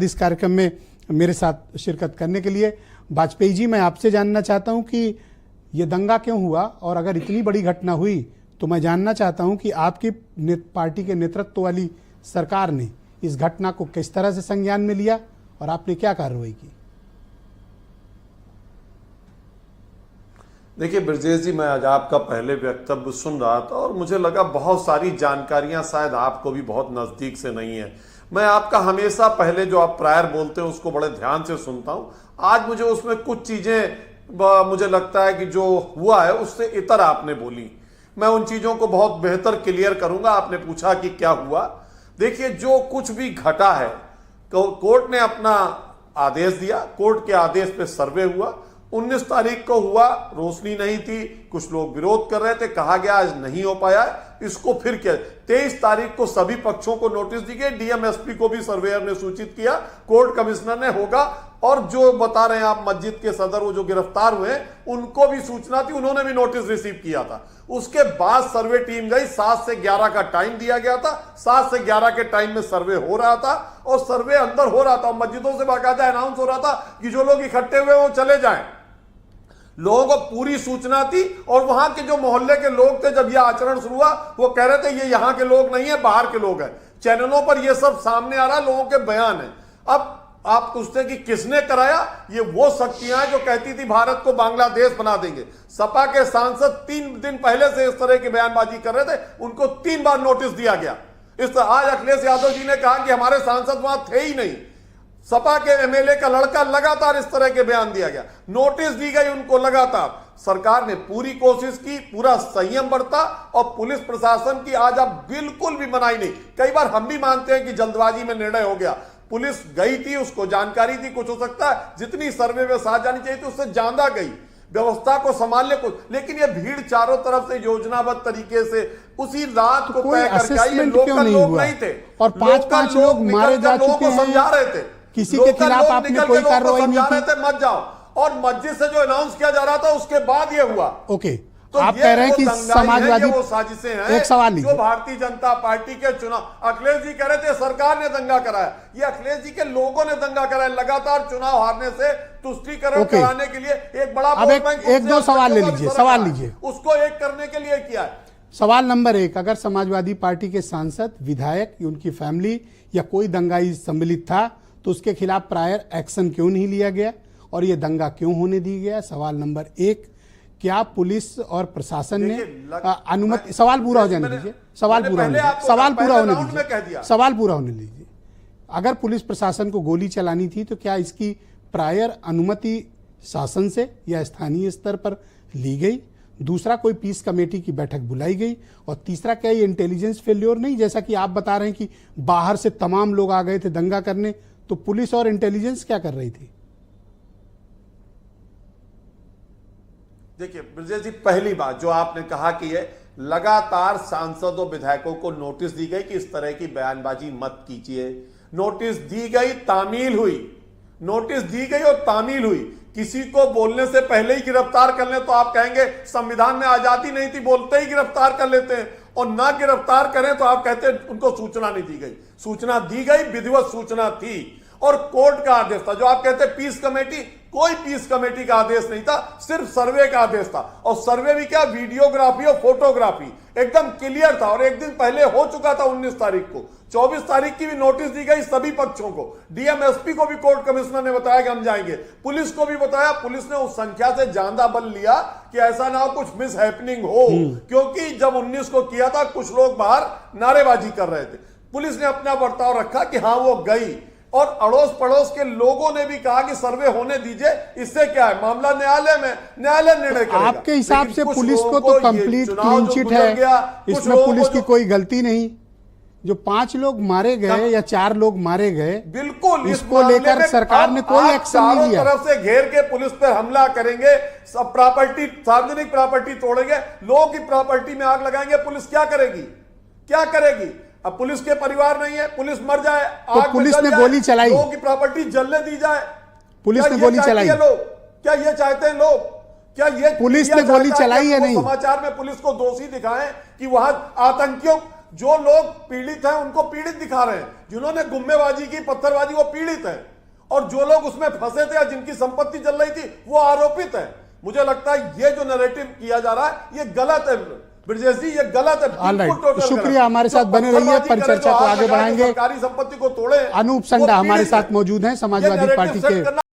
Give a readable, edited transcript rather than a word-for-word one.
इस कार्यक्रम में मेरे साथ शिरकत करने के लिए। वाजपेयी जी, मैं आपसे जानना चाहता हूं कि ये दंगा क्यों हुआ, और अगर इतनी बड़ी घटना हुई तो मैं जानना चाहता हूं कि आपकी पार्टी के नेतृत्व वाली सरकार ने इस घटना को किस तरह से संज्ञान में लिया और आपने क्या कार्रवाई की। देखिए ब्रजेश जी, मैं आज आपका पहले वक्तव्य सुन रहा था और मुझे लगा बहुत सारी जानकारियां शायद आपको भी बहुत नजदीक से नहीं है। मैं आपका हमेशा पहले जो आप प्रायर बोलते हैं उसको बड़े ध्यान से सुनता हूं। आज मुझे उसमें कुछ चीजें मुझे लगता है कि जो हुआ है उससे इतर आपने बोली। मैं उन चीजों को बहुत बेहतर क्लियर करूंगा। आपने पूछा कि क्या हुआ। देखिए, जो कुछ भी घटा है, कोर्ट ने अपना आदेश दिया, कोर्ट के आदेश पे सर्वे हुआ। 19 तारीख को हुआ, रोशनी नहीं थी, कुछ लोग विरोध कर रहे थे, कहा गया आज नहीं हो पाया, इसको फिर क्या। 23 तारीख को सभी पक्षों को नोटिस दी गई, डीएमएसपी को भी सर्वेयर ने सूचित किया, कोर्ट कमिश्नर ने होगा, और जो बता रहे हैं आप मस्जिद के सदर वो जो गिरफ्तार हुए उनको भी सूचना थी, उन्होंने भी नोटिस रिसीव किया था। उसके बाद सर्वे टीम गई, 7 से 11 का टाइम दिया गया था, 7 से 11 के टाइम में सर्वे हो रहा था और सर्वे अंदर हो रहा था। मस्जिदों से बाकायदा अनाउंस हो रहा था कि जो लोग इकट्ठे हुए वो चले जाएं। लोगों को पूरी सूचना थी और वहां के जो मोहल्ले के लोग थे, जब यह आचरण शुरू हुआ, वो कह रहे थे ये यहां के लोग नहीं है, बाहर के लोग हैं। चैनलों पर यह सब सामने आ रहा, लोगों के बयान है। अब आप पूछते कि किसने कराया, ये वो शक्तियां हैं जो कहती थी भारत को बांग्लादेश बना देंगे। सपा के सांसद 3 दिन पहले से इस तरह की बयानबाजी कर रहे थे, उनको 3 बार नोटिस दिया गया। इस तरह आज अखिलेश यादव जी ने कहा कि हमारे सांसद वहां थे ही नहीं। सपा के एमएलए का लड़का लगातार इस तरह के बयान दिया गया, नोटिस दी गई उनको लगातार। सरकार ने पूरी कोशिश की, पूरा संयम बरता और पुलिस प्रशासन की आज आप बिल्कुल भी मनाही नहीं। कई बार हम भी मानते हैं कि जल्दबाजी में निर्णय हो गया, पुलिस गई थी, उसको जानकारी थी, कुछ हो सकता है जितनी सर्वे में साथ जानी चाहिए थी उससे ज्यादा गई व्यवस्था को संभालने को। लेकिन ये भीड़ चारों तरफ से योजनाबद्ध तरीके से उसी रात को तय करके आई। लोकल लोग नहीं थे और 5 लोग मारे जा चुके हैं, समझा रहे थे, किसी के खिलाफ आपने कोई कार्रवाई नहीं की। मत जाओ, और मस्जिद से जो अनाउंस किया जा रहा था उसके बाद ये हुआ। ओके, तो आप कह रहे हैं कि समाजवादी, वो साजिशें हैं, एक सवाल लीजिए, जो भारतीय जनता पार्टी के चुनाव, अखिलेश जी कह रहे थे सरकार ने दंगा कराया, ये अखिलेश जी के लोगों ने दंगा कराया। लगातार चुनाव हारने से तुष्टीकरण कराने के लिए एक बड़ा एक दो सवाल ले लीजिए, सवाल लीजिए, उसको एक करने के लिए किया है। सवाल नंबर 1, अगर समाजवादी पार्टी के सांसद, विधायक, उनकी फैमिली या कोई दंगाई सम्मिलित था तो उसके खिलाफ प्रायर एक्शन क्यों नहीं लिया गया और यह दंगा क्यों होने दिया गया। सवाल नंबर 1, क्या पुलिस और प्रशासन ने अनुमति, सवाल पूरा हो जाने दीजिए, सवाल पूरा होने दीजिए, सवाल पूरा होने दीजिए। अगर पुलिस प्रशासन को गोली चलानी थी तो क्या इसकी प्रायर अनुमति शासन से या स्थानीय स्तर पर ली गई। दूसरा, कोई पीस कमेटी की बैठक बुलाई गई। और तीसरा, क्या ये इंटेलिजेंस फेल्योर नहीं, जैसा कि आप बता रहे हैं कि बाहर से तमाम लोग आ गए थे दंगा करने, तो पुलिस और इंटेलिजेंस क्या कर रही थी। देखिए ब्रजेश जी, पहली बात जो आपने कहा कि ये लगातार सांसदों विधायकों को नोटिस दी गई कि इस तरह की बयानबाजी मत कीजिए। नोटिस दी गई, तामील हुई, नोटिस दी गई और तामील हुई। किसी को बोलने से पहले ही गिरफ्तार कर ले तो आप कहेंगे संविधान में आजादी नहीं थी, बोलते ही गिरफ्तार कर लेते हैं, और ना गिरफ्तार करें तो आप कहते हैं उनको सूचना नहीं दी गई। सूचना दी गई, विधिवत सूचना थी और कोर्ट का आदेश था। जो आप कहते हैं पीस कमेटी, कोई पीस कमेटी का आदेश नहीं था, सिर्फ सर्वे का आदेश था। और सर्वे भी क्या, वीडियोग्राफी और फोटोग्राफी एकदम क्लियर था और एक दिन पहले हो चुका था 19 तारीख को। 24 तारीख की भी नोटिस दी गई सभी पक्षों को। डीएमएसपी को भी कोर्ट कमिश्नर ने बताया कि हम जाएंगे, पुलिस को भी बताया। पुलिस ने उस संख्या से ज्यादा बल लिया कि ऐसा ना हो कुछ मिस हैपनिंग हो, क्योंकि जब 19 को किया था कुछ लोग बाहर नारेबाजी कर रहे थे। पुलिस ने अपना बर्ताव रखा कि हाँ वो गई, और अड़ोस पड़ोस के लोगों ने भी कहा कि सर्वे होने दीजिए, इससे क्या है, मामला न्यायालय में, न्यायालय निर्णय करेगा। आपके हिसाब से पुलिस को तो कंप्लीट क्लीन चिट है, इसमें पुलिस की कोई गलती नहीं। जो 5 लोग मारे गए या 4 लोग मारे गए, बिल्कुल इसको लेकर सरकार ने कोई एक्शन नहीं लिया। तरफ से घेर के पुलिस पर हमला करेंगे, सब प्रॉपर्टी, सार्वजनिक प्रॉपर्टी तोड़ेंगे, लोगों की प्रॉपर्टी में आग लगाएंगे, पुलिस क्या करेगी, क्या करेगी। अब पुलिस के परिवार नहीं है, पुलिस मर जाए, तो पुलिस ने गोली चलाई, लोगों की प्रॉपर्टी जलने दी जाए, पुलिस ने गोली चलाई। लोग क्या ये चाहते हैं, लोग क्या ये पुलिस ने गोली चलाई है नहीं। समाचार में पुलिस को दोषी दिखाएं कि वहां आतंकियों जो लोग पीड़ित हैं उनको पीड़ित दिखा रहे हैं, जिन्होंने गुम्मेबाजी की, पत्थरबाजी, वो पीड़ित हैं, और जो लोग उसमें फंसे थे या जिनकी संपत्ति जल रही थी वो आरोपित है। मुझे लगता है ये जो नैरेटिव किया जा रहा है ये गलत है ब्रजेश जी, ये गलत है। ऑलराइट, शुक्रिया, हमारे साथ बने रहिए, परिचर्चा को आगे बढ़ाएंगे। सरकारी संपत्ति को तोड़े। अनूप संडा हमारे साथ मौजूद हैं, समाजवादी पार्टी के